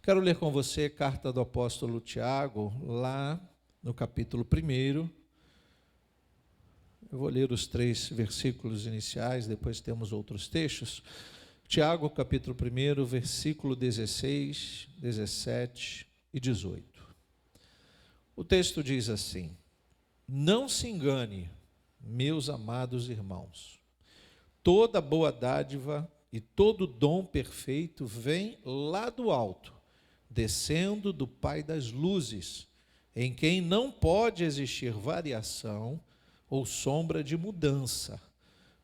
Quero ler com você a carta do apóstolo Tiago, lá no capítulo 1. Eu vou ler os 3 versículos iniciais, depois temos outros textos. Tiago, capítulo 1, versículo 16, 17 e 18. O texto diz assim: Não se engane, meus amados irmãos, toda boa dádiva e todo dom perfeito vem lá do alto, descendo do Pai das luzes, em quem não pode existir variação ou sombra de mudança,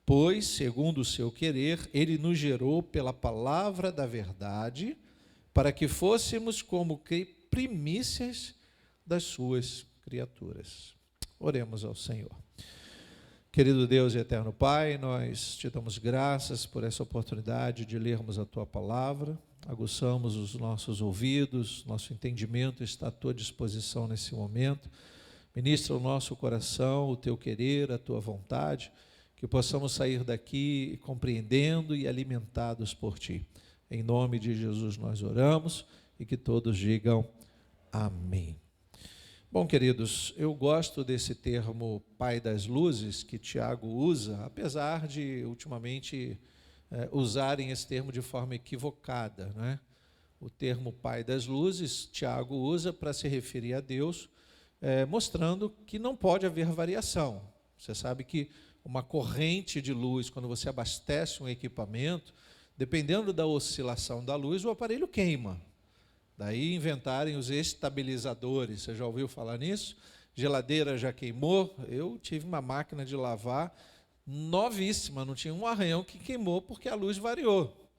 pois, segundo o seu querer, ele nos gerou pela palavra da verdade, para que fôssemos como que primícias das suas criaturas. Oremos ao Senhor. Querido Deus e eterno Pai, nós te damos graças por essa oportunidade de lermos a Tua palavra, aguçamos os nossos ouvidos, nosso entendimento está à Tua disposição nesse momento. Ministra o nosso coração, o Teu querer, a Tua vontade, que possamos sair daqui compreendendo e alimentados por Ti. Em nome de Jesus nós oramos e que todos digam amém. Bom, queridos, eu gosto desse termo Pai das Luzes que Tiago usa, apesar de ultimamente usarem esse termo de forma equivocada, né? O termo Pai das Luzes, Tiago usa para se referir a Deus, mostrando que não pode haver variação. Você sabe que uma corrente de luz, quando você abastece um equipamento, dependendo da oscilação da luz, o aparelho queima. Daí inventarem os estabilizadores. Você já ouviu falar nisso? Geladeira já queimou. Eu tive uma máquina de lavar novíssima, não tinha um arranhão que queimou porque a luz variou.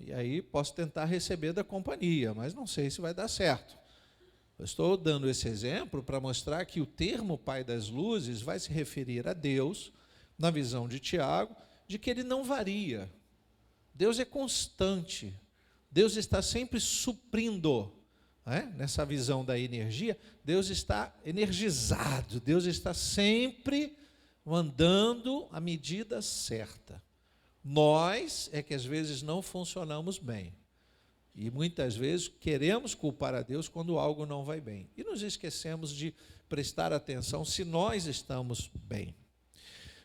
E aí posso tentar receber da companhia, mas não sei se vai dar certo. Eu estou dando esse exemplo para mostrar que o termo Pai das Luzes vai se referir a Deus, na visão de Tiago, de que ele não varia. Deus é constante. Deus está sempre suprindo, nessa visão da energia, Deus está energizado, Deus está sempre mandando a medida certa. Nós é que às vezes não funcionamos bem. E muitas vezes queremos culpar a Deus quando algo não vai bem. E nos esquecemos de prestar atenção se nós estamos bem.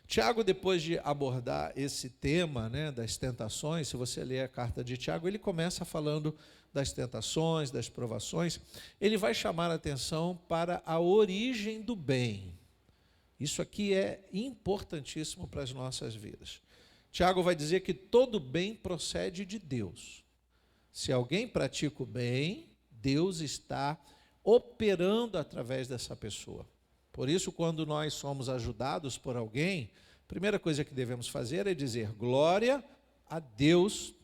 Tiago, depois de abordar esse tema, das tentações, se você ler a carta de Tiago, ele começa falando das tentações, das provações, ele vai chamar a atenção para a origem do bem. Isso aqui é importantíssimo para as nossas vidas. Tiago vai dizer que todo bem procede de Deus. Se alguém pratica o bem, Deus está operando através dessa pessoa. Por isso, quando nós somos ajudados por alguém, a primeira coisa que devemos fazer é dizer glória a Deus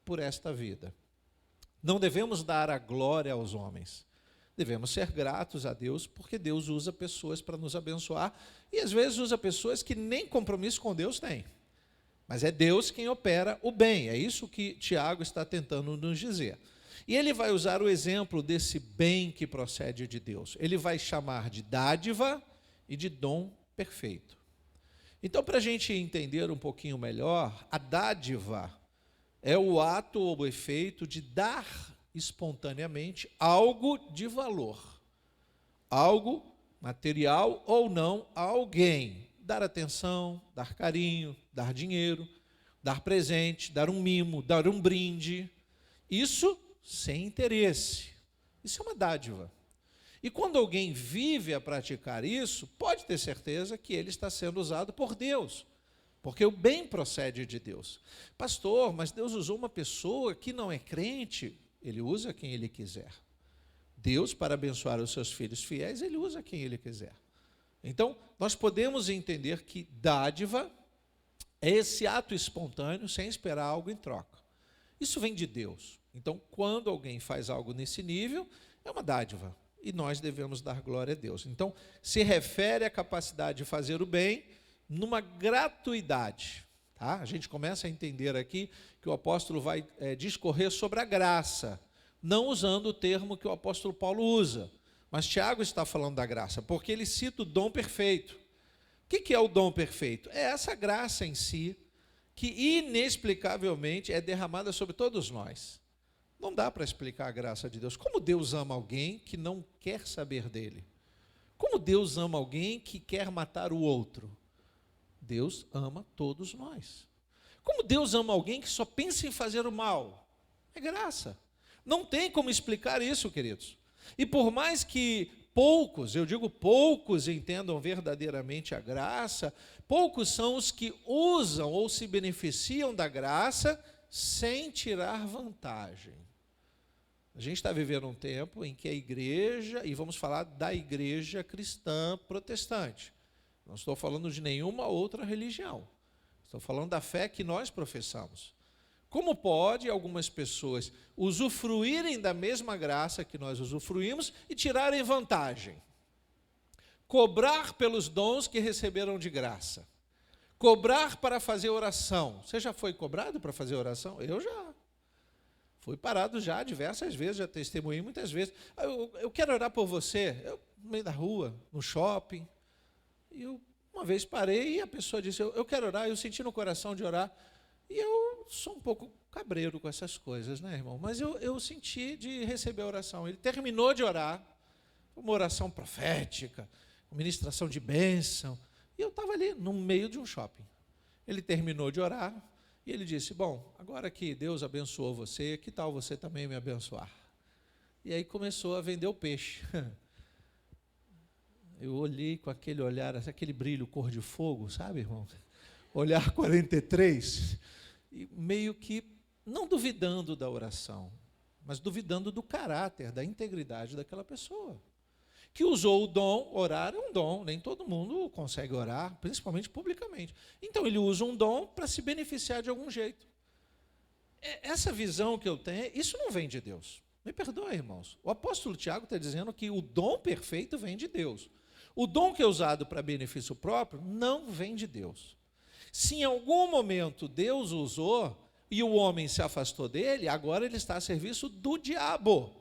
por esta vida. Não devemos dar a glória aos homens. Devemos ser gratos a Deus, porque Deus usa pessoas para nos abençoar, e às vezes usa pessoas que nem compromisso com Deus têm. Mas é Deus quem opera o bem, é isso que Tiago está tentando nos dizer. E ele vai usar o exemplo desse bem que procede de Deus. Ele vai chamar de dádiva e de dom perfeito. Então, para a gente entender um pouquinho melhor, a dádiva é o ato ou o efeito de dar espontaneamente algo de valor, algo material ou não a alguém. Dar atenção, dar carinho, dar dinheiro, dar presente, dar um mimo, dar um brinde. Isso sem interesse. Isso é uma dádiva. E quando alguém vive a praticar isso, pode ter certeza que ele está sendo usado por Deus, porque o bem procede de Deus. Pastor, mas Deus usou uma pessoa que não é crente. Ele usa quem Ele quiser. Deus, para abençoar os seus filhos fiéis, Ele usa quem Ele quiser. Então, nós podemos entender que dádiva é esse ato espontâneo, sem esperar algo em troca. Isso vem de Deus. Então, quando alguém faz algo nesse nível, é uma dádiva. E nós devemos dar glória a Deus. Então, se refere à capacidade de fazer o bem numa gratuidade. Tá? A gente começa a entender aqui que o apóstolo vai discorrer sobre a graça, não usando o termo que o apóstolo Paulo usa. Mas Tiago está falando da graça, porque ele cita o dom perfeito. O que é o dom perfeito? É essa graça em si, que inexplicavelmente é derramada sobre todos nós. Não dá para explicar a graça de Deus. Como Deus ama alguém que não quer saber dele? Como Deus ama alguém que quer matar o outro? Deus ama todos nós. Como Deus ama alguém que só pensa em fazer o mal? É graça. Não tem como explicar isso, queridos. E por mais que poucos, eu digo poucos, entendam verdadeiramente a graça, poucos são os que usam ou se beneficiam da graça sem tirar vantagem. A gente está vivendo um tempo em que a igreja, e vamos falar da igreja cristã protestante, não estou falando de nenhuma outra religião, estou falando da fé que nós professamos. Como pode algumas pessoas usufruírem da mesma graça que nós usufruímos e tirarem vantagem? Cobrar pelos dons que receberam de graça. Cobrar para fazer oração. Você já foi cobrado para fazer oração? Eu já. Fui parado já diversas vezes, já testemunhei muitas vezes. Eu quero orar por você. Eu, no meio da rua, no shopping. E eu uma vez parei e a pessoa disse, eu quero orar, eu senti no coração de orar. E eu sou um pouco cabreiro com essas coisas, né, irmão? Mas eu senti de receber a oração. Ele terminou de orar, uma oração profética, uma ministração de bênção. E eu estava ali, no meio de um shopping. Ele terminou de orar e ele disse, bom, agora que Deus abençoou você, que tal você também me abençoar? E aí começou a vender o peixe. Eu olhei com aquele olhar, aquele brilho cor de fogo, sabe, irmão? Olhar 43, e meio que não duvidando da oração, mas duvidando do caráter, da integridade daquela pessoa. Que usou o dom, orar é um dom, nem todo mundo consegue orar, principalmente publicamente. Então ele usa um dom para se beneficiar de algum jeito. Essa visão que eu tenho, isso não vem de Deus. Me perdoe, irmãos. O apóstolo Tiago está dizendo que o dom perfeito vem de Deus. O dom que é usado para benefício próprio não vem de Deus. Se em algum momento Deus usou e o homem se afastou dele, agora ele está a serviço do diabo.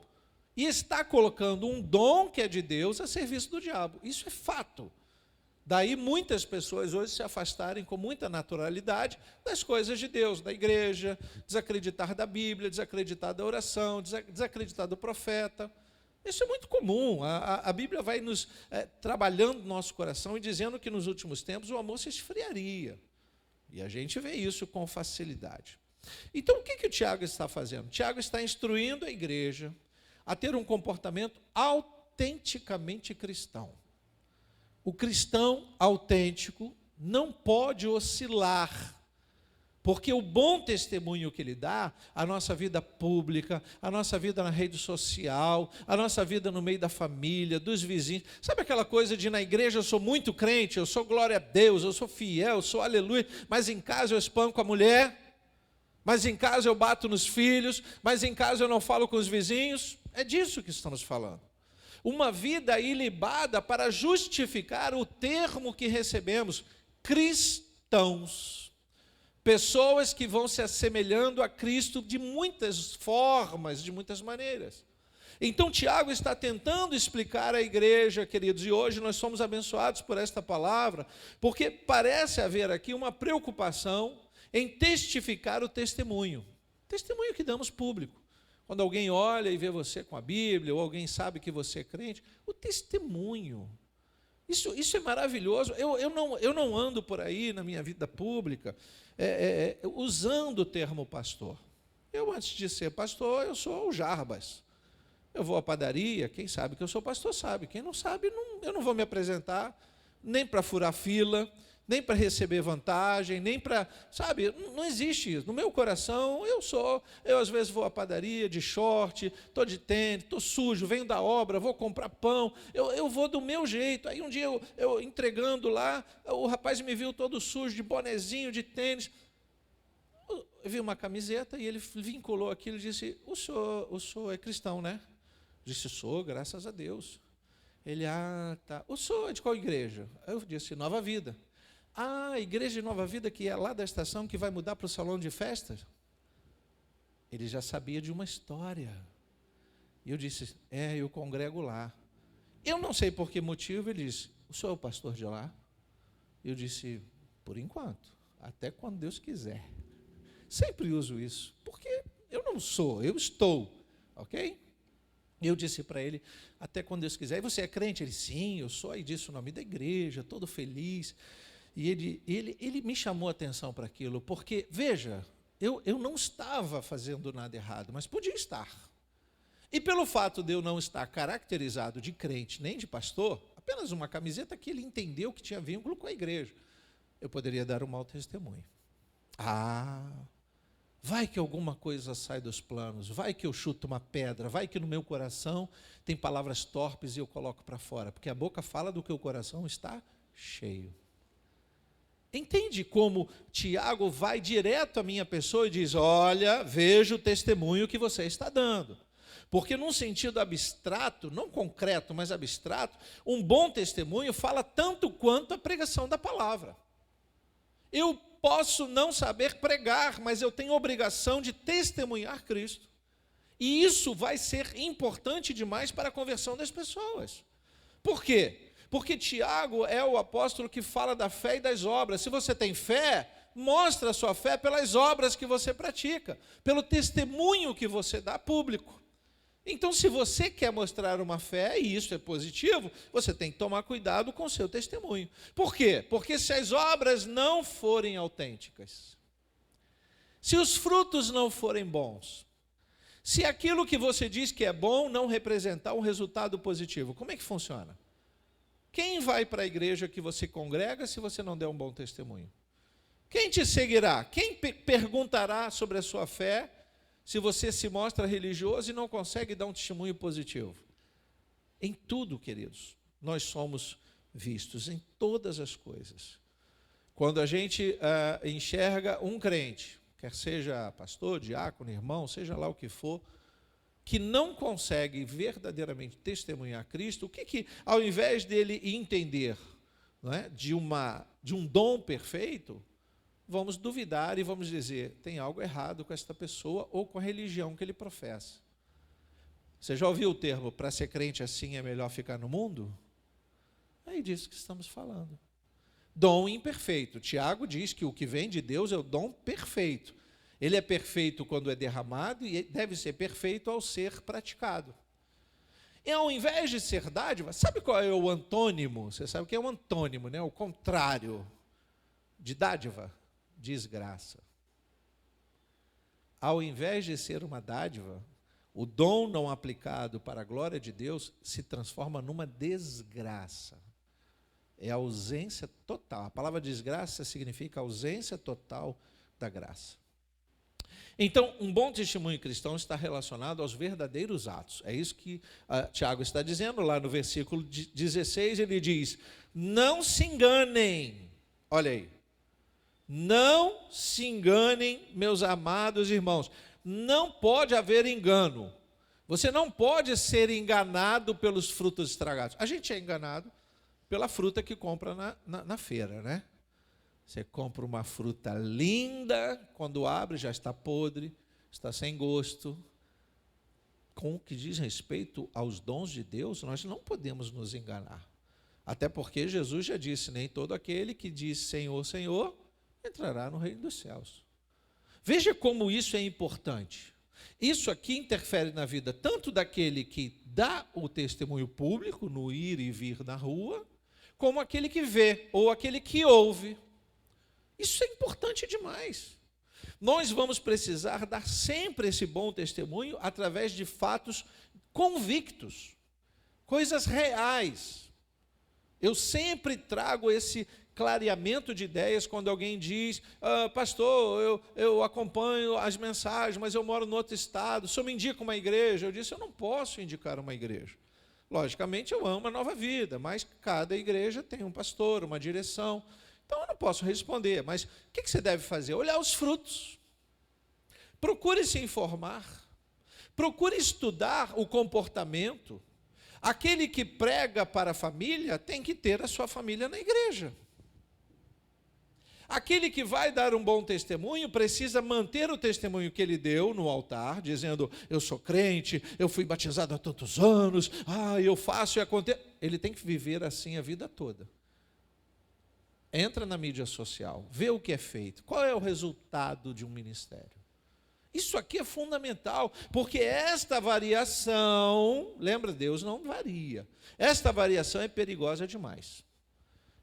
E está colocando um dom que é de Deus a serviço do diabo. Isso é fato. Daí muitas pessoas hoje se afastarem com muita naturalidade das coisas de Deus, da igreja, desacreditar da Bíblia, desacreditar da oração, desacreditar do profeta. Isso é muito comum. A Bíblia vai nos trabalhando no nosso coração e dizendo que nos últimos tempos o amor se esfriaria. E a gente vê isso com facilidade. Então o que o Tiago está fazendo? Tiago está instruindo a igreja a ter um comportamento autenticamente cristão. O cristão autêntico não pode oscilar, porque o bom testemunho que ele dá, a nossa vida pública, a nossa vida na rede social, a nossa vida no meio da família, dos vizinhos, sabe aquela coisa de na igreja eu sou muito crente, eu sou glória a Deus, eu sou fiel, eu sou aleluia, mas em casa eu espanco a mulher, mas em casa eu bato nos filhos, mas em casa eu não falo com os vizinhos? É disso que estamos falando. Uma vida ilibada para justificar o termo que recebemos, cristãos. Pessoas que vão se assemelhando a Cristo de muitas formas, de muitas maneiras. Então Tiago está tentando explicar à igreja, queridos, e hoje nós somos abençoados por esta palavra, porque parece haver aqui uma preocupação em testificar o testemunho que damos público. Quando alguém olha e vê você com a Bíblia, ou alguém sabe que você é crente, o testemunho. Isso é maravilhoso. Eu não ando por aí na minha vida pública usando o termo pastor. Eu, antes de ser pastor, eu sou o Jarbas. Eu vou à padaria, quem sabe que eu sou pastor sabe. Quem não sabe, eu não vou me apresentar, nem para furar fila, nem para receber vantagem, nem para, sabe, não existe isso. No meu coração, eu às vezes vou à padaria de short, estou de tênis, estou sujo, venho da obra, vou comprar pão, eu vou do meu jeito. Aí um dia eu entregando lá, o rapaz me viu todo sujo, de bonezinho, de tênis. Eu vi uma camiseta e ele vinculou aquilo e disse, o senhor é cristão, né? Eu disse, sou, graças a Deus. Ele, tá. O senhor é de qual igreja? Eu disse, Nova Vida. A igreja de Nova Vida, que é lá da estação, que vai mudar para o salão de festas? Ele já sabia de uma história. E eu disse, eu congrego lá. Eu não sei por que motivo, ele disse, o senhor é o pastor de lá? Eu disse, por enquanto, até quando Deus quiser. Sempre uso isso, porque eu não sou, eu estou, ok? Eu disse para ele, até quando Deus quiser, e você é crente? Ele, sim, eu sou. Aí disse o nome da igreja, todo feliz. E ele me chamou a atenção para aquilo, porque, veja, eu não estava fazendo nada errado, mas podia estar. E pelo fato de eu não estar caracterizado de crente nem de pastor, apenas uma camiseta que ele entendeu que tinha vínculo com a igreja, eu poderia dar um mau testemunho. Vai que alguma coisa sai dos planos, vai que eu chuto uma pedra, vai que no meu coração tem palavras torpes e eu coloco para fora, porque a boca fala do que o coração está cheio. Entende como Tiago vai direto à minha pessoa e diz, olha, veja o testemunho que você está dando. Porque num sentido abstrato, não concreto, mas abstrato, um bom testemunho fala tanto quanto a pregação da palavra. Eu posso não saber pregar, mas eu tenho obrigação de testemunhar Cristo. E isso vai ser importante demais para a conversão das pessoas. Por quê? Porque Tiago é o apóstolo que fala da fé e das obras. Se você tem fé, mostra a sua fé pelas obras que você pratica, pelo testemunho que você dá público. Então, se você quer mostrar uma fé, e isso é positivo, você tem que tomar cuidado com o seu testemunho. Por quê? Porque se as obras não forem autênticas, se os frutos não forem bons, se aquilo que você diz que é bom não representar um resultado positivo, como é que funciona? Quem vai para a igreja que você congrega se você não der um bom testemunho? Quem te seguirá? Quem perguntará sobre a sua fé se você se mostra religioso e não consegue dar um testemunho positivo? Em tudo, queridos, nós somos vistos, em todas as coisas. Quando a gente enxerga um crente, quer seja pastor, diácono, irmão, seja lá o que for, que não consegue verdadeiramente testemunhar Cristo, o que ao invés dele entender, não é, de um dom perfeito, vamos duvidar e vamos dizer, tem algo errado com esta pessoa ou com a religião que ele professa. Você já ouviu o termo, para ser crente assim é melhor ficar no mundo? É disso que estamos falando. Dom imperfeito. Tiago diz que o que vem de Deus é o dom perfeito. Ele é perfeito quando é derramado e deve ser perfeito ao ser praticado. E ao invés de ser dádiva, sabe qual é o antônimo? Você sabe o que é o antônimo, né? O contrário de dádiva? Desgraça. Ao invés de ser uma dádiva, o dom não aplicado para a glória de Deus se transforma numa desgraça. É a ausência total. A palavra desgraça significa ausência total da graça. Então, um bom testemunho cristão está relacionado aos verdadeiros atos. É isso que Tiago está dizendo lá no versículo 16, ele diz, não se enganem. Olha aí. Não se enganem, meus amados irmãos. Não pode haver engano. Você não pode ser enganado pelos frutos estragados. A gente é enganado pela fruta que compra na feira, né? Você compra uma fruta linda, quando abre já está podre, está sem gosto. Com o que diz respeito aos dons de Deus, nós não podemos nos enganar. Até porque Jesus já disse, nem todo aquele que diz Senhor, Senhor, entrará no reino dos céus. Veja como isso é importante. Isso aqui interfere na vida tanto daquele que dá o testemunho público, no ir e vir na rua, como aquele que vê, ou aquele que ouve. Isso é importante demais. Nós vamos precisar dar sempre esse bom testemunho através de fatos convictos, coisas reais. Eu sempre trago esse clareamento de ideias quando alguém diz, pastor, eu acompanho as mensagens, mas eu moro no outro estado, o senhor me indica uma igreja? Eu disse, eu não posso indicar uma igreja. Logicamente eu amo a Nova Vida, mas cada igreja tem um pastor, uma direção. Então eu não posso responder, mas o que você deve fazer? Olhar os frutos. Procure se informar. Procure estudar o comportamento. Aquele que prega para a família tem que ter a sua família na igreja. Aquele que vai dar um bom testemunho precisa manter o testemunho que ele deu no altar, dizendo, eu sou crente, eu fui batizado há tantos anos, eu faço e acontece. Ele tem que viver assim a vida toda. Entra na mídia social, vê o que é feito, qual é o resultado de um ministério. Isso aqui é fundamental, porque esta variação, lembra, Deus não varia. Esta variação é perigosa demais.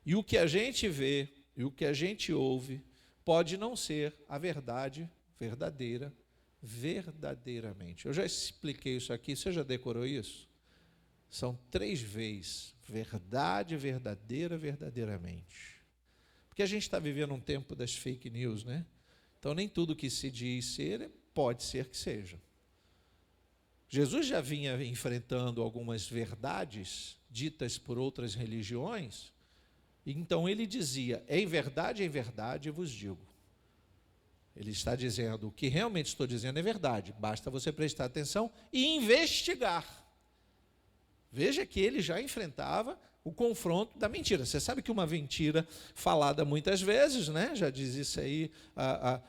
E o que a gente vê, e o que a gente ouve, pode não ser a verdade verdadeira, verdadeiramente. Eu já expliquei isso aqui, você já decorou isso? São 3 vezes, verdade verdadeira, verdadeiramente. Porque a gente está vivendo um tempo das fake news, né? Então, nem tudo que se diz ser, pode ser que seja. Jesus já vinha enfrentando algumas verdades ditas por outras religiões, então ele dizia, em verdade vos digo. Ele está dizendo, o que realmente estou dizendo é verdade, basta você prestar atenção e investigar. Veja que ele já enfrentava o confronto da mentira. Você sabe que uma mentira falada muitas vezes, né? Já diz isso aí,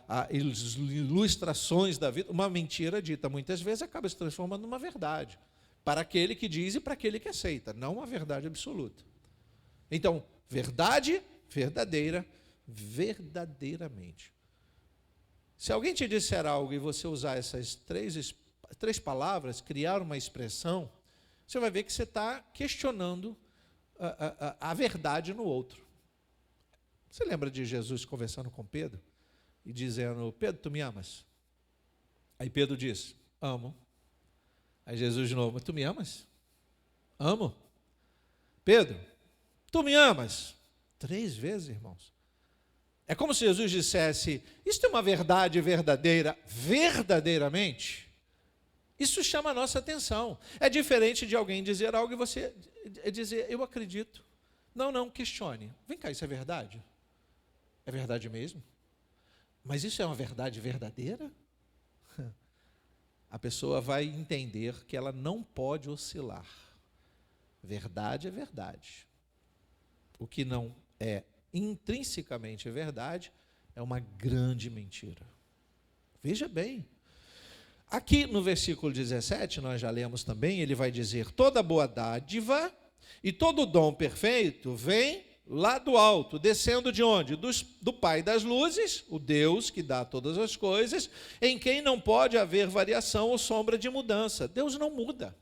as ilustrações da vida, uma mentira dita muitas vezes acaba se transformando numa verdade, para aquele que diz e para aquele que aceita, não uma verdade absoluta. Então, verdade, verdadeira, verdadeiramente. Se alguém te disser algo e você usar essas três palavras, criar uma expressão, você vai ver que você está questionando a verdade no outro. Você lembra de Jesus conversando com Pedro e dizendo, Pedro, tu me amas? Aí Pedro diz, amo. Aí Jesus de novo, tu me amas? Amo. Pedro, tu me amas? 3 vezes, irmãos. É como se Jesus dissesse, isso é uma verdade verdadeira, verdadeiramente? Isso chama a nossa atenção. É diferente de alguém dizer algo e você dizer, eu acredito. Não, questione. Vem cá, isso é verdade? É verdade mesmo? Mas isso é uma verdade verdadeira? A pessoa vai entender que ela não pode oscilar. Verdade é verdade. O que não é intrinsecamente verdade é uma grande mentira. Veja bem. Aqui no versículo 17, nós já lemos também, ele vai dizer, toda boa dádiva e todo dom perfeito vem lá do alto, descendo de onde? Do Pai das luzes, o Deus que dá todas as coisas, em quem não pode haver variação ou sombra de mudança. Deus não muda.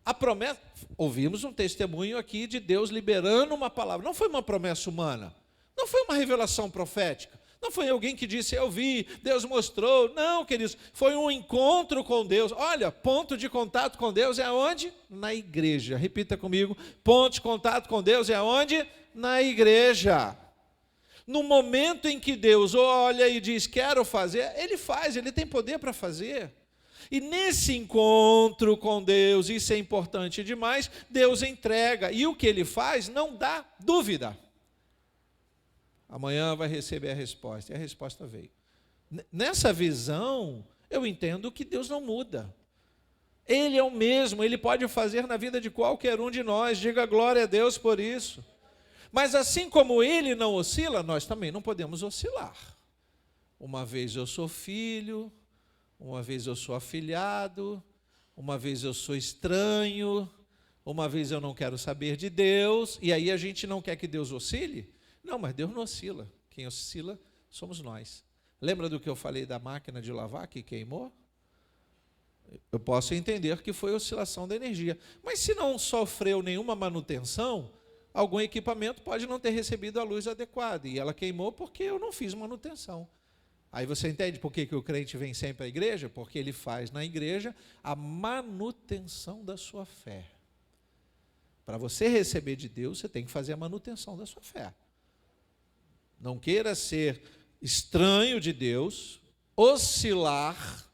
A promessa, ouvimos um testemunho aqui de Deus liberando uma palavra, não foi uma promessa humana, não foi uma revelação profética, não foi alguém que disse, eu vi, Deus mostrou. Não, queridos, foi um encontro com Deus. Olha, ponto de contato com Deus é onde? Na igreja. Repita comigo, ponto de contato com Deus é onde? Na igreja. No momento em que Deus olha e diz, quero fazer, Ele faz, Ele tem poder para fazer. E nesse encontro com Deus, isso é importante demais, Deus entrega. E o que Ele faz não dá dúvida. Amanhã vai receber a resposta. E a resposta veio. Nessa visão, eu entendo que Deus não muda. Ele é o mesmo, Ele pode fazer na vida de qualquer um de nós. Diga glória a Deus por isso. Mas assim como Ele não oscila, nós também não podemos oscilar. Uma vez eu sou filho, uma vez eu sou afilhado, uma vez eu sou estranho, uma vez eu não quero saber de Deus, e aí a gente não quer que Deus oscile? Não, mas Deus não oscila. Quem oscila somos nós. Lembra do que eu falei da máquina de lavar que queimou? Eu posso entender que foi oscilação da energia. Mas se não sofreu nenhuma manutenção, algum equipamento pode não ter recebido a luz adequada. E ela queimou porque eu não fiz manutenção. Aí você entende por que o crente vem sempre à igreja? Porque ele faz na igreja a manutenção da sua fé. Para você receber de Deus, você tem que fazer a manutenção da sua fé. Não queira ser estranho de Deus, oscilar,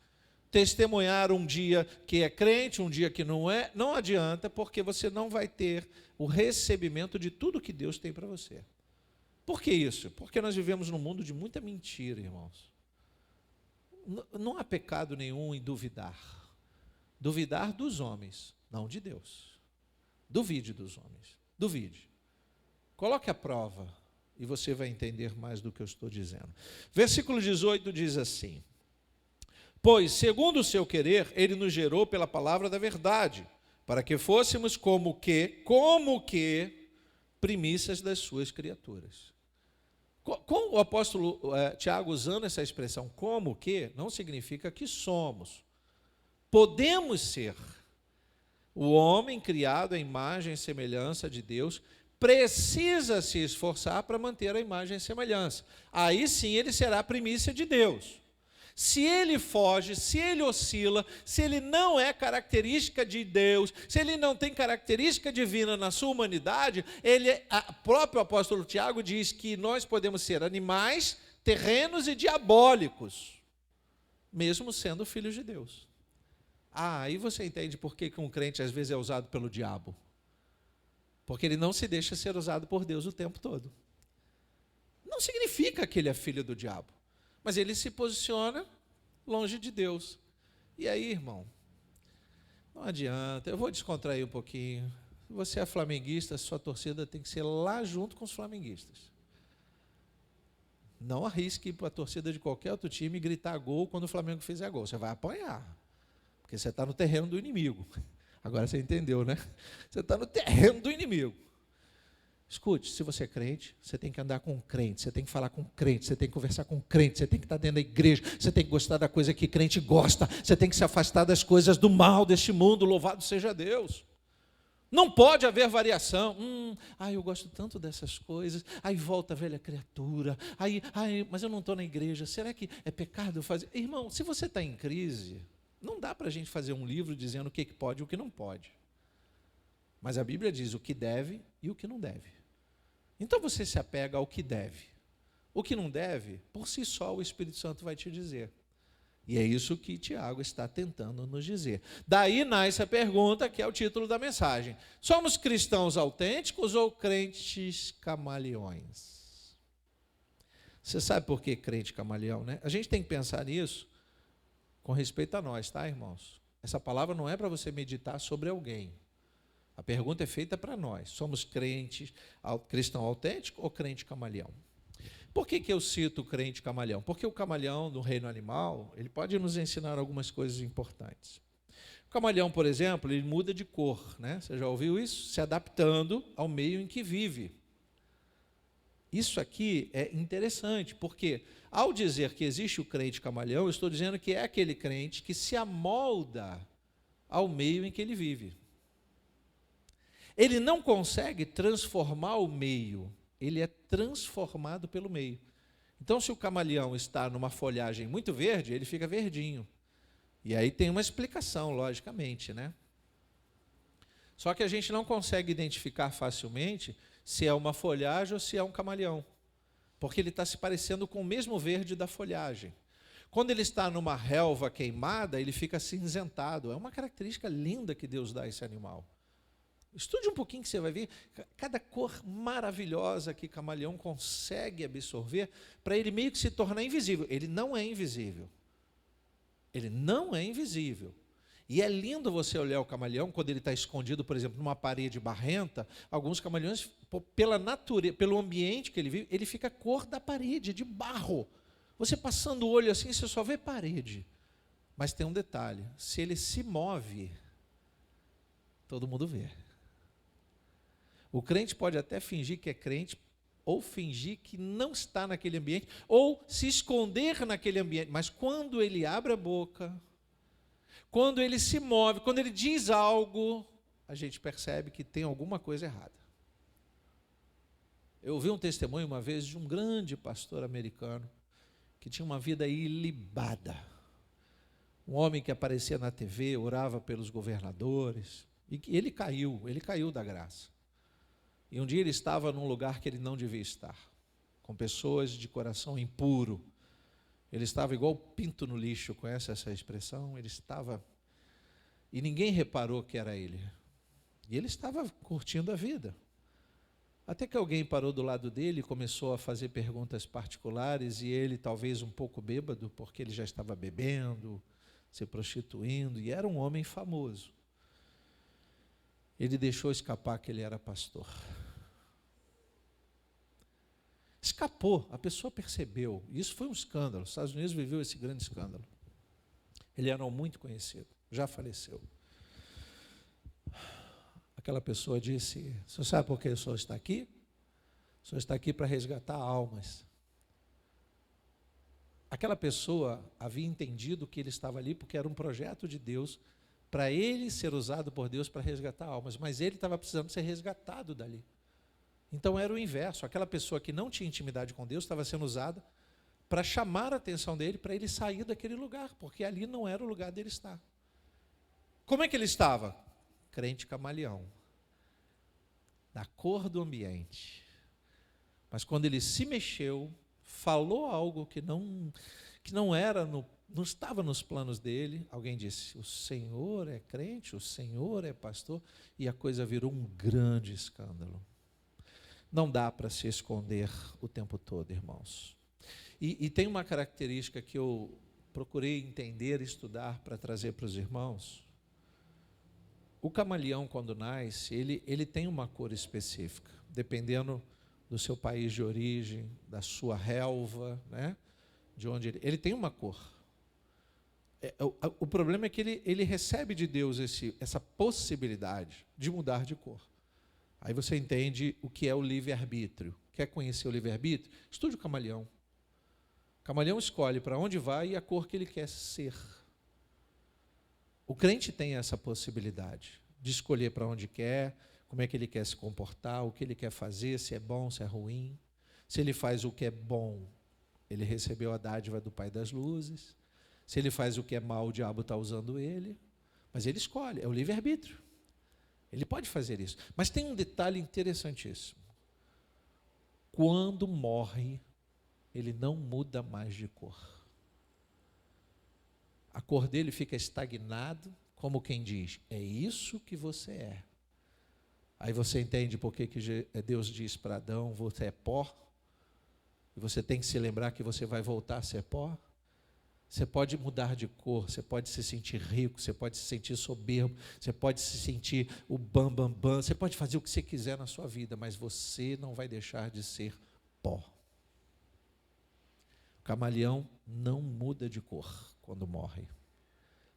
testemunhar um dia que é crente, um dia que não é, não adianta, porque você não vai ter o recebimento de tudo que Deus tem para você. Por que isso? Porque nós vivemos num mundo de muita mentira, irmãos. Não há pecado nenhum em duvidar. Duvidar dos homens, não de Deus. Duvide dos homens, duvide. Coloque à prova e você vai entender mais do que eu estou dizendo. Versículo 18 diz assim, pois, segundo o seu querer, Ele nos gerou pela palavra da verdade, para que fôssemos como que primícias das suas criaturas. Com o apóstolo Tiago usando essa expressão como que, não significa que somos. Podemos ser. O homem criado à imagem e semelhança de Deus precisa se esforçar para manter a imagem e semelhança. Aí sim ele será a primícia de Deus. Se ele foge, se ele oscila, se ele não é característica de Deus, se ele não tem característica divina na sua humanidade, o próprio apóstolo Tiago diz que nós podemos ser animais, terrenos e diabólicos, mesmo sendo filhos de Deus. Aí você entende por que um crente às vezes é usado pelo diabo. Porque ele não se deixa ser usado por Deus o tempo todo. Não significa que ele é filho do diabo. Mas ele se posiciona longe de Deus. E aí, irmão, não adianta, eu vou descontrair um pouquinho. Se você é flamenguista, sua torcida tem que ser lá junto com os flamenguistas. Não arrisque ir para a torcida de qualquer outro time e gritar gol quando o Flamengo fizer gol. Você vai apanhar, porque você está no terreno do inimigo. Agora você entendeu, né? Você está no terreno do inimigo. Escute, se você é crente, você tem que andar com crente, você tem que falar com crente, você tem que conversar com crente, você tem que estar dentro da igreja, você tem que gostar da coisa que crente gosta, você tem que se afastar das coisas do mal deste mundo, louvado seja Deus. Não pode haver variação. Eu gosto tanto dessas coisas, aí volta a velha criatura, mas eu não estou na igreja, será que é pecado eu fazer? Irmão, se você está em crise, não dá para a gente fazer um livro dizendo o que pode e o que não pode. Mas a Bíblia diz o que deve e o que não deve. Então você se apega ao que deve. O que não deve, por si só o Espírito Santo vai te dizer. E é isso que Tiago está tentando nos dizer. Daí nasce a pergunta, que é o título da mensagem. Somos cristãos autênticos ou crentes camaleões? Você sabe por que crente camaleão, né? A gente tem que pensar nisso com respeito a nós, tá, irmãos? Essa palavra não é para você meditar sobre alguém. A pergunta é feita para nós. Somos crentes, cristão autêntico ou crente camaleão? Por que eu cito o crente camaleão? Porque o camaleão no reino animal, ele pode nos ensinar algumas coisas importantes. O camaleão, por exemplo, ele muda de cor, né? Você já ouviu isso? Se adaptando ao meio em que vive. Isso aqui é interessante, porque ao dizer que existe o crente camaleão, eu estou dizendo que é aquele crente que se amolda ao meio em que ele vive. Ele não consegue transformar o meio, ele é transformado pelo meio. Então, se o camaleão está numa folhagem muito verde, ele fica verdinho. E aí tem uma explicação, logicamente, né? Só que a gente não consegue identificar facilmente se é uma folhagem ou se é um camaleão, porque ele está se parecendo com o mesmo verde da folhagem. Quando ele está numa relva queimada, ele fica acinzentado. É uma característica linda que Deus dá a esse animal. Estude um pouquinho que você vai ver cada cor maravilhosa que o camaleão consegue absorver para ele meio que se tornar invisível. Ele não é invisível. Ele não é invisível. E é lindo você olhar o camaleão quando ele está escondido, por exemplo, numa parede barrenta. Alguns camaleões, pela natureza, pelo ambiente que ele vive, ele fica a cor da parede, de barro. Você passando o olho assim, você só vê parede. Mas tem um detalhe, se ele se move, todo mundo vê. O crente pode até fingir que é crente, ou fingir que não está naquele ambiente, ou se esconder naquele ambiente, mas quando ele abre a boca, quando ele se move, quando ele diz algo, a gente percebe que tem alguma coisa errada. Eu ouvi um testemunho uma vez de um grande pastor americano, que tinha uma vida ilibada. Um homem que aparecia na TV, orava pelos governadores, e ele caiu da graça. E um dia ele estava num lugar que ele não devia estar, com pessoas de coração impuro. Ele estava igual pinto no lixo, conhece essa expressão? Ele estava, e ninguém reparou que era ele. E ele estava curtindo a vida. Até que alguém parou do lado dele e começou a fazer perguntas particulares, e ele, talvez um pouco bêbado, porque ele já estava bebendo, se prostituindo, e era um homem famoso. Ele deixou escapar que ele era pastor. Escapou, a pessoa percebeu. Isso foi um escândalo. Os Estados Unidos viveu esse grande escândalo. Ele era muito conhecido, já faleceu. Aquela pessoa disse: "O senhor sabe por que o senhor está aqui? O senhor está aqui para resgatar almas." Aquela pessoa havia entendido que ele estava ali porque era um projeto de Deus para ele ser usado por Deus para resgatar almas, mas ele estava precisando ser resgatado dali. Então era o inverso, aquela pessoa que não tinha intimidade com Deus estava sendo usada para chamar a atenção dele, para ele sair daquele lugar, porque ali não era o lugar dele estar. Como é que ele estava? Crente camaleão, da cor do ambiente. Mas quando ele se mexeu, falou algo que não era, não estava nos planos dele, alguém disse, o Senhor é crente, o Senhor é pastor, e a coisa virou um grande escândalo. Não dá para se esconder o tempo todo, irmãos. E tem uma característica que eu procurei entender e estudar para trazer para os irmãos. O camaleão, quando nasce, ele tem uma cor específica, dependendo do seu país de origem, da sua relva, né? De onde ele tem uma cor. O problema é que ele recebe de Deus essa possibilidade de mudar de cor. Aí você entende o que é o livre-arbítrio. Quer conhecer o livre-arbítrio? Estude o camaleão. O camaleão escolhe para onde vai e a cor que ele quer ser. O crente tem essa possibilidade de escolher para onde quer, como é que ele quer se comportar, o que ele quer fazer, se é bom, se é ruim. Se ele faz o que é bom, ele recebeu a dádiva do Pai das Luzes. Se ele faz o que é mal, o diabo está usando ele. Mas ele escolhe, é o livre-arbítrio. Ele pode fazer isso. Mas tem um detalhe interessantíssimo. Quando morre, ele não muda mais de cor. A cor dele fica estagnado, como quem diz, é isso que você é. Aí você entende por que Deus diz para Adão, você é pó, e você tem que se lembrar que você vai voltar a ser pó. Você pode mudar de cor, você pode se sentir rico, você pode se sentir soberbo, você pode se sentir o bam, bam, bam, você pode fazer o que você quiser na sua vida, mas você não vai deixar de ser pó. O camaleão não muda de cor quando morre.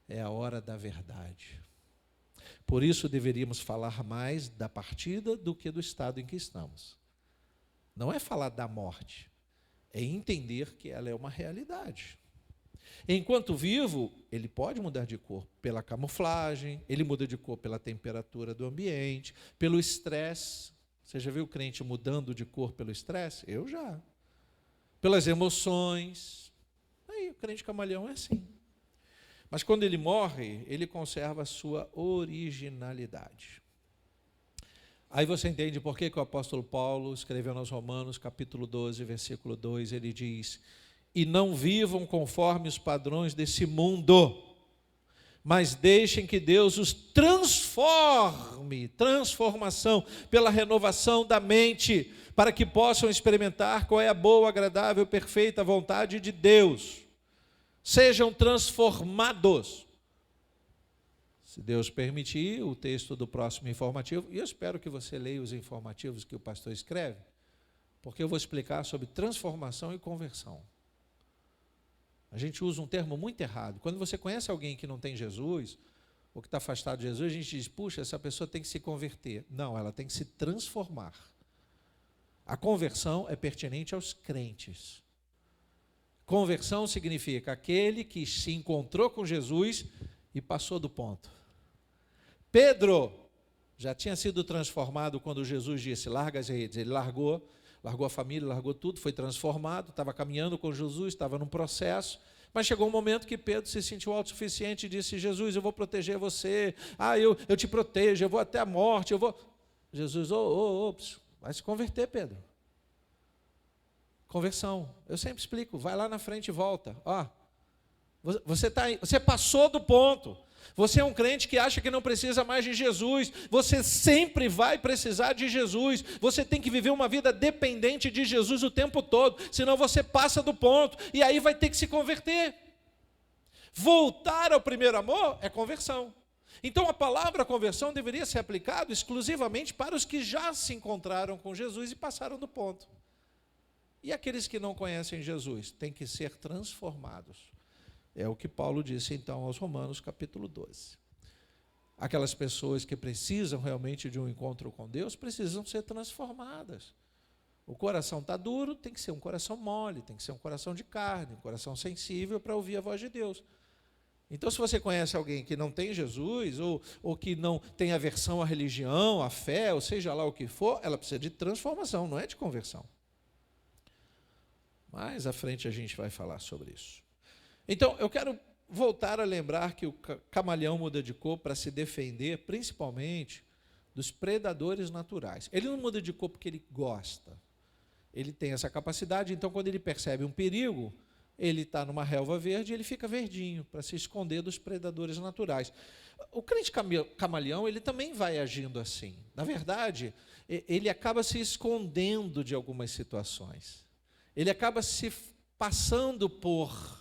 É a hora da verdade. Por isso deveríamos falar mais da partida do que do estado em que estamos. Não é falar da morte, é entender que ela é uma realidade. Enquanto vivo, ele pode mudar de cor pela camuflagem, ele muda de cor pela temperatura do ambiente, pelo estresse. Você já viu o crente mudando de cor pelo estresse? Eu já. Pelas emoções. Aí, o crente camaleão é assim. Mas quando ele morre, ele conserva a sua originalidade. Aí você entende por que o apóstolo Paulo escreveu aos Romanos, capítulo 12, versículo 2, ele diz: e não vivam conforme os padrões desse mundo, mas deixem que Deus os transformação pela renovação da mente, para que possam experimentar qual é a boa, agradável, perfeita vontade de Deus. Sejam transformados. Se Deus permitir, o texto do próximo informativo, e eu espero que você leia os informativos que o pastor escreve, porque eu vou explicar sobre transformação e conversão. A gente usa um termo muito errado. Quando você conhece alguém que não tem Jesus, ou que está afastado de Jesus, a gente diz, puxa, essa pessoa tem que se converter. Não, ela tem que se transformar. A conversão é pertinente aos crentes. Conversão significa aquele que se encontrou com Jesus e passou do ponto. Pedro já tinha sido transformado quando Jesus disse, larga as redes. Ele largou a família, largou tudo, foi transformado, estava caminhando com Jesus, estava num processo, mas chegou um momento que Pedro se sentiu autossuficiente e disse, Jesus, eu vou proteger você, eu te protejo, eu vou até a morte, Jesus, vai se converter, Pedro. Conversão, eu sempre explico, vai lá na frente e volta, você passou do ponto. Você é um crente que acha que não precisa mais de Jesus. Você sempre vai precisar de Jesus. Você tem que viver uma vida dependente de Jesus o tempo todo, senão você passa do ponto e aí vai ter que se converter. Voltar ao primeiro amor é conversão. Então a palavra conversão deveria ser aplicada exclusivamente para os que já se encontraram com Jesus e passaram do ponto. E aqueles que não conhecem Jesus têm que ser transformados. É o que Paulo disse então aos Romanos, capítulo 12. Aquelas pessoas que precisam realmente de um encontro com Deus, precisam ser transformadas. O coração está duro, tem que ser um coração mole, tem que ser um coração de carne, um coração sensível para ouvir a voz de Deus. Então, se você conhece alguém que não tem Jesus, ou que não tem aversão à religião, à fé, ou seja lá o que for, ela precisa de transformação, não é de conversão. Mais à frente a gente vai falar sobre isso. Então, eu quero voltar a lembrar que o camaleão muda de cor para se defender, principalmente, dos predadores naturais. Ele não muda de cor porque ele gosta. Ele tem essa capacidade, então, quando ele percebe um perigo, ele está numa relva verde e ele fica verdinho, para se esconder dos predadores naturais. O crente camaleão, ele também vai agindo assim. Na verdade, ele acaba se escondendo de algumas situações. Ele acaba se passando por...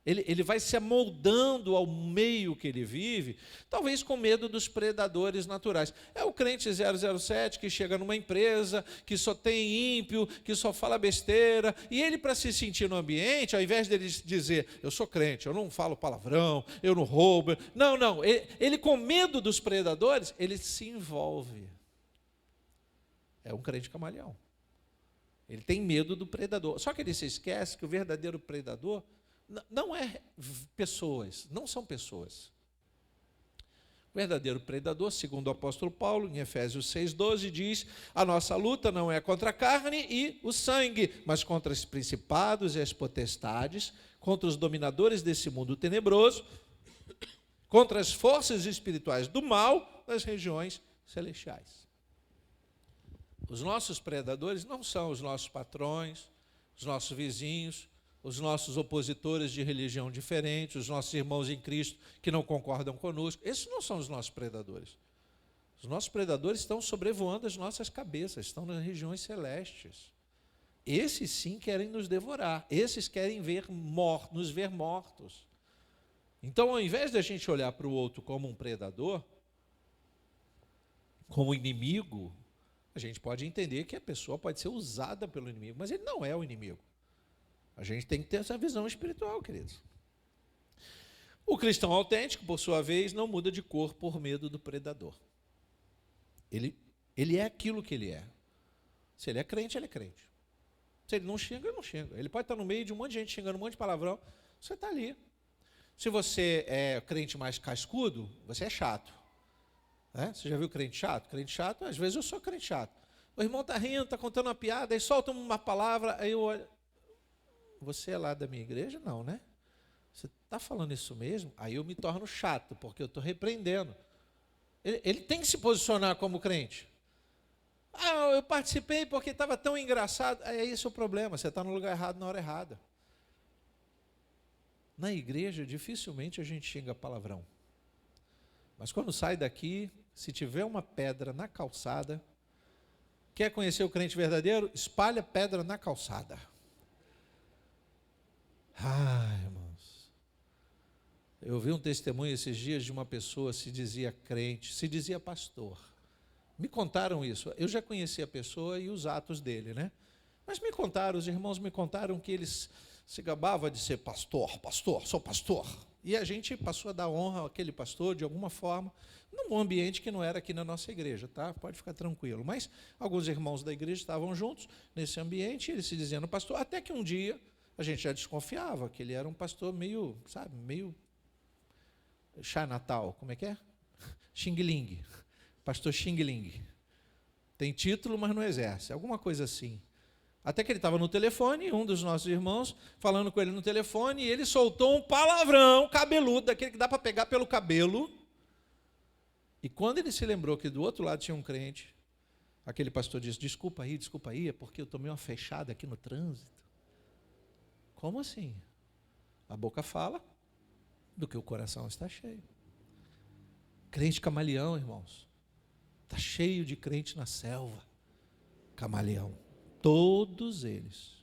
Ele vai se amoldando ao meio que ele vive, talvez com medo dos predadores naturais. É o crente 007 que chega numa empresa, que só tem ímpio, que só fala besteira, e ele, para se sentir no ambiente, ao invés dele dizer, eu sou crente, eu não falo palavrão, eu não roubo, não, ele com medo dos predadores, ele se envolve. É um crente camaleão. Ele tem medo do predador. Só que ele se esquece que o verdadeiro predador não é pessoas, não são pessoas. O verdadeiro predador, segundo o apóstolo Paulo, em Efésios 6,12, diz: a nossa luta não é contra a carne e o sangue, mas contra os principados e as potestades, contra os dominadores desse mundo tenebroso, contra as forças espirituais do mal nas regiões celestiais. Os nossos predadores não são os nossos patrões, os nossos vizinhos, os nossos opositores de religião diferente, os nossos irmãos em Cristo que não concordam conosco. Esses não são os nossos predadores. Os nossos predadores estão sobrevoando as nossas cabeças, estão nas regiões celestes. Esses sim querem nos devorar, esses querem nos ver mortos. Então, ao invés de a gente olhar para o outro como um predador, como inimigo, a gente pode entender que a pessoa pode ser usada pelo inimigo, mas ele não é o inimigo. A gente tem que ter essa visão espiritual, queridos. O cristão autêntico, por sua vez, não muda de cor por medo do predador. Ele é aquilo que ele é. Se ele é crente, ele é crente. Se ele não xinga, ele não xinga. Ele pode estar no meio de um monte de gente xingando um monte de palavrão, você está ali. Se você é crente mais cascudo, você é chato. Você já viu crente chato? Crente chato, às vezes eu sou crente chato. O irmão está rindo, está contando uma piada, aí solta uma palavra, aí eu olho... Você é lá da minha igreja? Não, né? Você está falando isso mesmo? Aí eu me torno chato, porque eu estou repreendendo. Ele tem que se posicionar como crente. Eu participei porque estava tão engraçado. É esse o problema, você está no lugar errado na hora errada. Na igreja, dificilmente a gente xinga palavrão. Mas quando sai daqui, se tiver uma pedra na calçada, quer conhecer o crente verdadeiro? Espalha pedra na calçada. Irmãos, eu vi um testemunho esses dias de uma pessoa, se dizia crente, se dizia pastor. Me contaram isso. Eu já conheci a pessoa e os atos dele, né? Mas me contaram, os irmãos me contaram que eles se gabava de ser pastor, sou pastor. E a gente passou a dar honra àquele pastor de alguma forma, num ambiente que não era aqui na nossa igreja, tá? Pode ficar tranquilo. Mas alguns irmãos da igreja estavam juntos nesse ambiente, eles se dizendo pastor, até que um dia a gente já desconfiava que ele era um pastor meio, meio Chá Natal, como é que é? Xing-ling, pastor Xing-ling. Tem título, mas não exerce, alguma coisa assim. Até que ele estava no telefone, um dos nossos irmãos, falando com ele no telefone, e ele soltou um palavrão cabeludo, daquele que dá para pegar pelo cabelo. E quando ele se lembrou que do outro lado tinha um crente, aquele pastor disse, desculpa aí, é porque eu tomei uma fechada aqui no trânsito. Como assim? A boca fala do que o coração está cheio. Crente camaleão, irmãos. Está cheio de crente na selva. Camaleão. Todos eles.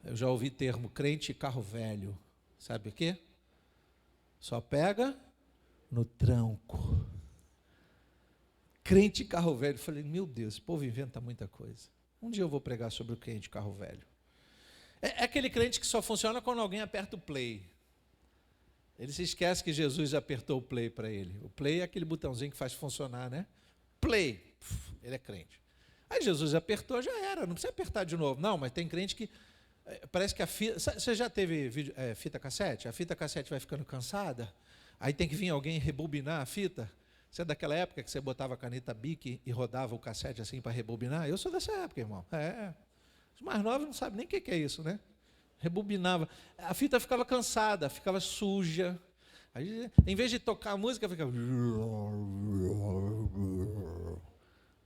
Eu já ouvi termo crente carro velho. Sabe o quê? Só pega no tranco. Crente carro velho. Eu falei, meu Deus, esse povo inventa muita coisa. Um dia eu vou pregar sobre o crente carro velho. É aquele crente que só funciona quando alguém aperta o play. Ele se esquece que Jesus apertou o play para ele. O play é aquele botãozinho que faz funcionar, né? Play. Ele é crente. Aí Jesus apertou, já era, não precisa apertar de novo. Não, mas tem crente que parece que a fita... Você já teve fita cassete? A fita cassete vai ficando cansada, aí tem que vir alguém rebobinar a fita. Você é daquela época que você botava a caneta Bic e rodava o cassete assim para rebobinar? Eu sou dessa época, irmão. Os mais novos não sabem nem o que é isso, né? Rebobinava. A fita ficava cansada, ficava suja. Aí, em vez de tocar a música, ficava...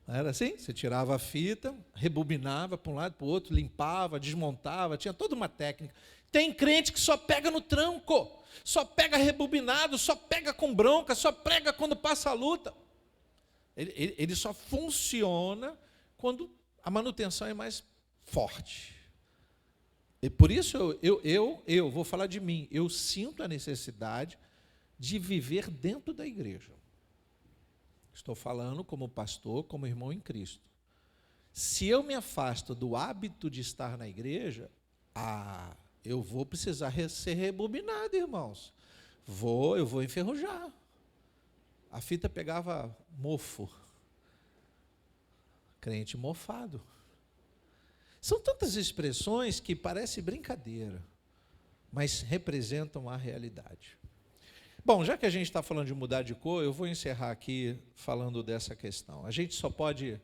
Era assim? Você tirava a fita, rebobinava para um lado, para o outro, limpava, desmontava, tinha toda uma técnica. Tem crente que só pega no tranco, só pega rebobinado, só pega com bronca, só prega quando passa a luta. Ele só funciona quando a manutenção é mais forte. E por isso eu vou falar de mim, eu sinto a necessidade de viver dentro da igreja. Estou falando como pastor, como irmão em Cristo. Se eu me afasto do hábito de estar na igreja, eu vou precisar ser rebobinado, irmãos. Eu vou enferrujar. A fita pegava mofo. Crente mofado. São tantas expressões que parecem brincadeira, mas representam a realidade. Bom, já que a gente está falando de mudar de cor, eu vou encerrar aqui falando dessa questão. A gente só pode,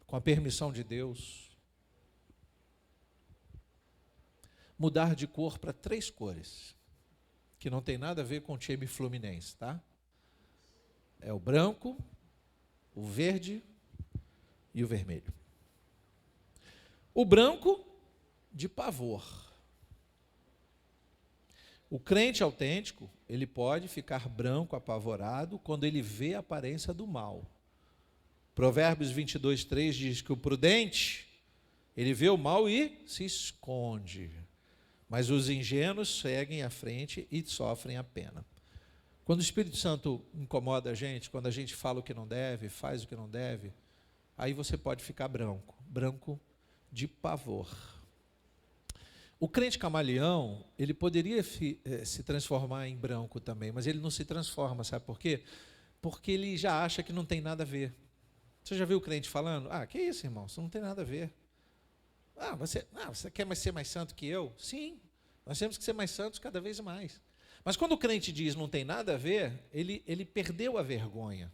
com a permissão de Deus, mudar de cor para 3 cores, que não tem nada a ver com o time fluminense, tá? É o branco, o verde e o vermelho. O branco, de pavor. O crente autêntico, ele pode ficar branco, apavorado, quando ele vê a aparência do mal. Provérbios 22:3 diz que o prudente, ele vê o mal e se esconde, mas os ingênuos seguem à frente e sofrem a pena. Quando o Espírito Santo incomoda a gente, quando a gente fala o que não deve, faz o que não deve, aí você pode ficar branco, branco de pavor. O crente camaleão, ele poderia se transformar em branco também, mas ele não se transforma, sabe por quê? Porque ele já acha que não tem nada a ver. Você já viu o crente falando? Que isso, irmão, isso não tem nada a ver. Você quer ser mais santo que eu? Sim, nós temos que ser mais santos cada vez mais. Mas quando o crente diz não tem nada a ver, ele perdeu a vergonha.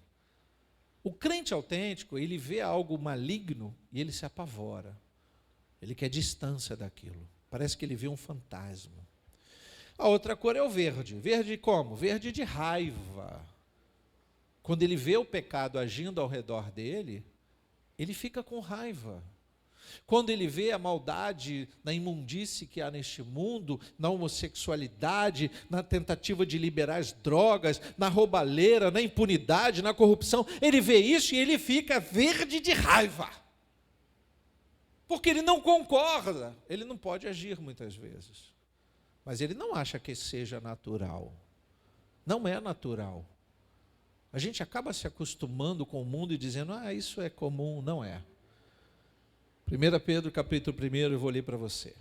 O crente autêntico, ele vê algo maligno e ele se apavora. Ele quer distância daquilo. Parece que ele vê um fantasma. A outra cor é o verde. Verde como? Verde de raiva. Quando ele vê o pecado agindo ao redor dele, ele fica com raiva. Quando ele vê a maldade, na imundície que há neste mundo, na homossexualidade, na tentativa de liberar as drogas, na roubalheira, na impunidade, na corrupção, ele vê isso e ele fica verde de raiva. Porque ele não concorda, ele não pode agir muitas vezes. Mas ele não acha que seja natural. Não é natural. A gente acaba se acostumando com o mundo e dizendo, isso é comum. Não é. 1 Pedro, capítulo 1, eu vou ler para você.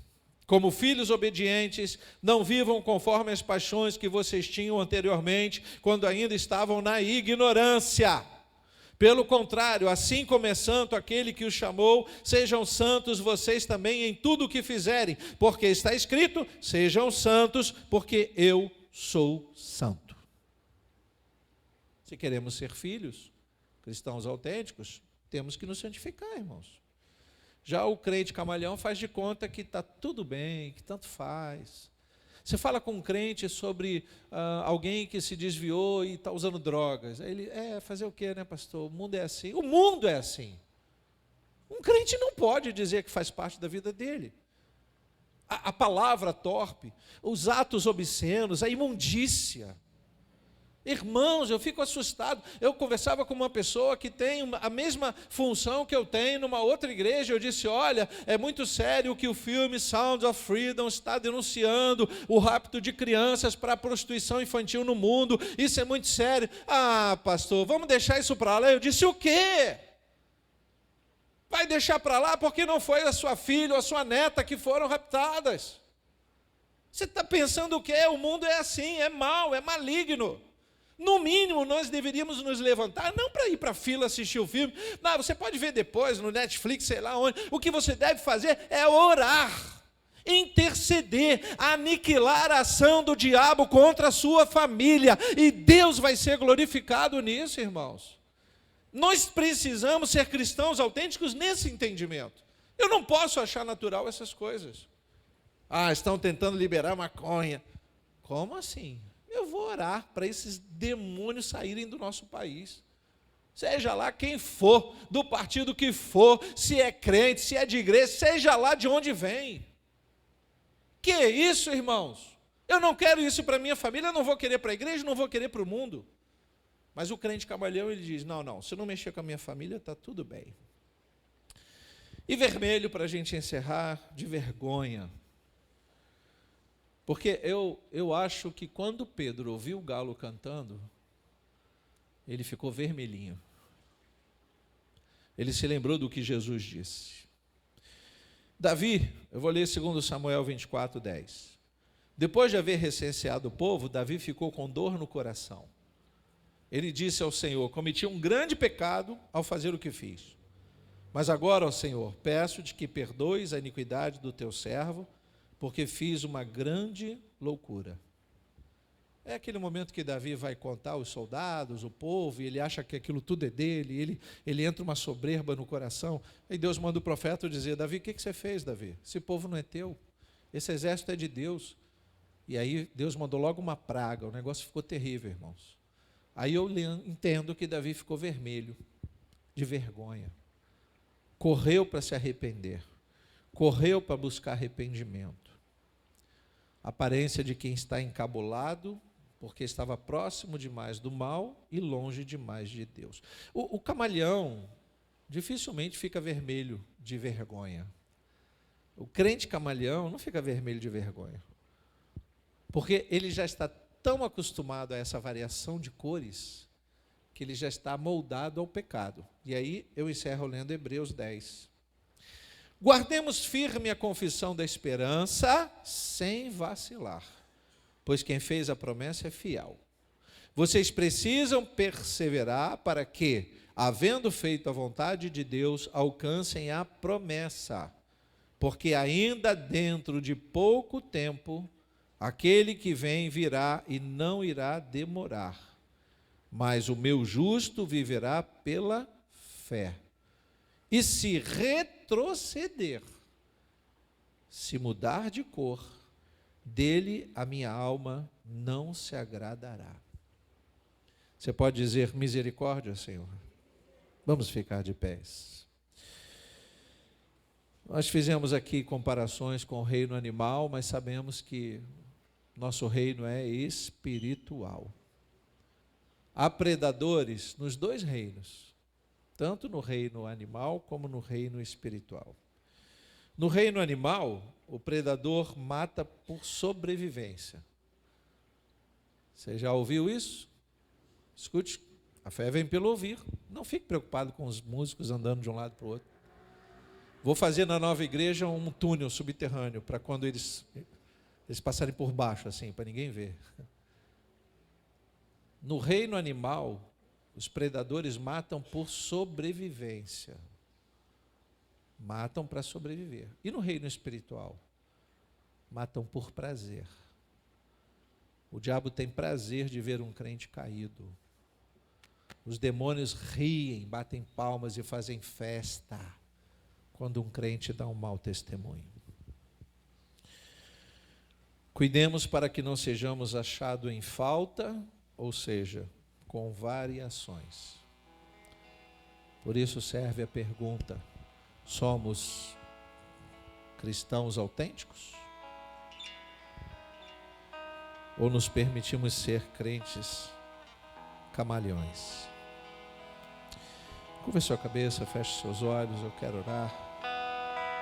Como filhos obedientes, não vivam conforme as paixões que vocês tinham anteriormente, quando ainda estavam na ignorância. Pelo contrário, assim como é santo aquele que os chamou, sejam santos vocês também em tudo o que fizerem, porque está escrito, sejam santos, porque eu sou santo. Se queremos ser filhos, cristãos autênticos, temos que nos santificar, irmãos. Já o crente camaleão faz de conta que está tudo bem, que tanto faz. Você fala com um crente sobre alguém que se desviou e está usando drogas. Aí ele, fazer o quê, né, pastor? O mundo é assim. O mundo é assim. Um crente não pode dizer que faz parte da vida dele. A palavra torpe, os atos obscenos, a imundícia. Irmãos, eu fico assustado. Eu conversava com uma pessoa que tem a mesma função que eu tenho numa outra igreja. Eu disse, olha, é muito sério o que o filme Sound of Freedom está denunciando, o rapto de crianças para a prostituição infantil no mundo. Isso é muito sério. Pastor, vamos deixar isso para lá. Eu disse, o quê? Vai deixar para lá porque não foi a sua filha ou a sua neta que foram raptadas. Você está pensando o quê? O mundo é assim, é mau, é maligno. No mínimo, nós deveríamos nos levantar, não para ir para a fila assistir o filme. Não, você pode ver depois no Netflix, sei lá onde. O que você deve fazer é orar, interceder, aniquilar a ação do diabo contra a sua família. E Deus vai ser glorificado nisso, irmãos. Nós precisamos ser cristãos autênticos nesse entendimento. Eu não posso achar natural essas coisas. Estão tentando liberar maconha. Como assim? Eu vou orar para esses demônios saírem do nosso país. Seja lá quem for, do partido que for, se é crente, se é de igreja, seja lá de onde vem. Que é isso, irmãos? Eu não quero isso para minha família, eu não vou querer para a igreja, não vou querer para o mundo. Mas o crente camaleão, ele diz, não, se não mexer com a minha família, está tudo bem. E vermelho, para a gente encerrar, de vergonha. Porque eu acho que quando Pedro ouviu o galo cantando, ele ficou vermelhinho. Ele se lembrou do que Jesus disse. Davi, eu vou ler 2 Samuel 24, 10. Depois de haver recenseado o povo, Davi ficou com dor no coração. Ele disse ao Senhor, cometi um grande pecado ao fazer o que fiz. Mas agora, ó Senhor, peço-te que perdoes a iniquidade do teu servo, porque fiz uma grande loucura. É aquele momento que Davi vai contar os soldados, o povo, e ele acha que aquilo tudo é dele, ele entra uma soberba no coração. Aí Deus manda o profeta dizer, Davi, o que você fez, Davi? Esse povo não é teu, esse exército é de Deus. E aí Deus mandou logo uma praga, o negócio ficou terrível, irmãos. Aí eu entendo que Davi ficou vermelho, de vergonha. Correu para se arrepender, correu para buscar arrependimento. Aparência de quem está encabulado, porque estava próximo demais do mal e longe demais de Deus. O camaleão dificilmente fica vermelho de vergonha. O crente camaleão não fica vermelho de vergonha, porque ele já está tão acostumado a essa variação de cores, que ele já está moldado ao pecado. E aí eu encerro lendo Hebreus 10. Guardemos firme a confissão da esperança, sem vacilar, pois quem fez a promessa é fiel. Vocês precisam perseverar para que, havendo feito a vontade de Deus, alcancem a promessa, porque ainda dentro de pouco tempo, aquele que vem virá e não irá demorar, mas o meu justo viverá pela fé. E se retroceder, se mudar de cor, dele a minha alma não se agradará. Você pode dizer misericórdia, Senhor? Vamos ficar de pés. Nós fizemos aqui comparações com o reino animal, mas sabemos que nosso reino é espiritual. Há predadores nos dois reinos, tanto no reino animal como no reino espiritual. No reino animal, o predador mata por sobrevivência. Você já ouviu isso? Escute, a fé vem pelo ouvir. Não fique preocupado com os músicos andando de um lado para o outro. Vou fazer na nova igreja um túnel subterrâneo, para quando eles passarem por baixo, assim, para ninguém ver. No reino animal, os predadores matam por sobrevivência. Matam para sobreviver. E no reino espiritual? Matam por prazer. O diabo tem prazer de ver um crente caído. Os demônios riem, batem palmas e fazem festa quando um crente dá um mau testemunho. Cuidemos para que não sejamos achados em falta, ou seja, com variações. Por isso serve a pergunta: somos cristãos autênticos? Ou nos permitimos ser crentes camaleões? Curva sua cabeça, feche seus olhos, eu quero orar.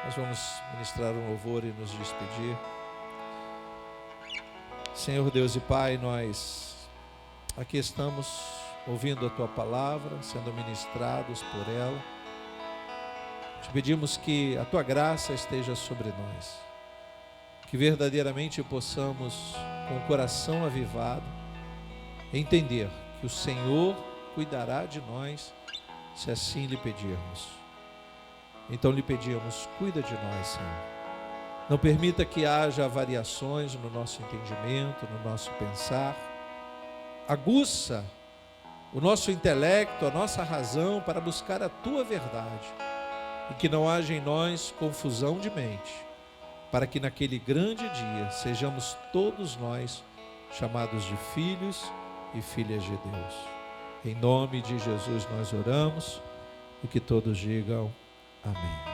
Nós vamos ministrar um louvor e nos despedir. Senhor Deus e Pai, nós aqui estamos ouvindo a Tua palavra, sendo ministrados por ela. Te pedimos que a Tua graça esteja sobre nós, que verdadeiramente possamos, com o coração avivado, entender que o Senhor cuidará de nós, se assim lhe pedirmos. Então lhe pedimos, cuida de nós, Senhor. Não permita que haja variações no nosso entendimento, no nosso pensar. Aguça o nosso intelecto, a nossa razão para buscar a Tua verdade. E que não haja em nós confusão de mente, para que naquele grande dia sejamos todos nós chamados de filhos e filhas de Deus. Em nome de Jesus nós oramos e que todos digam amém.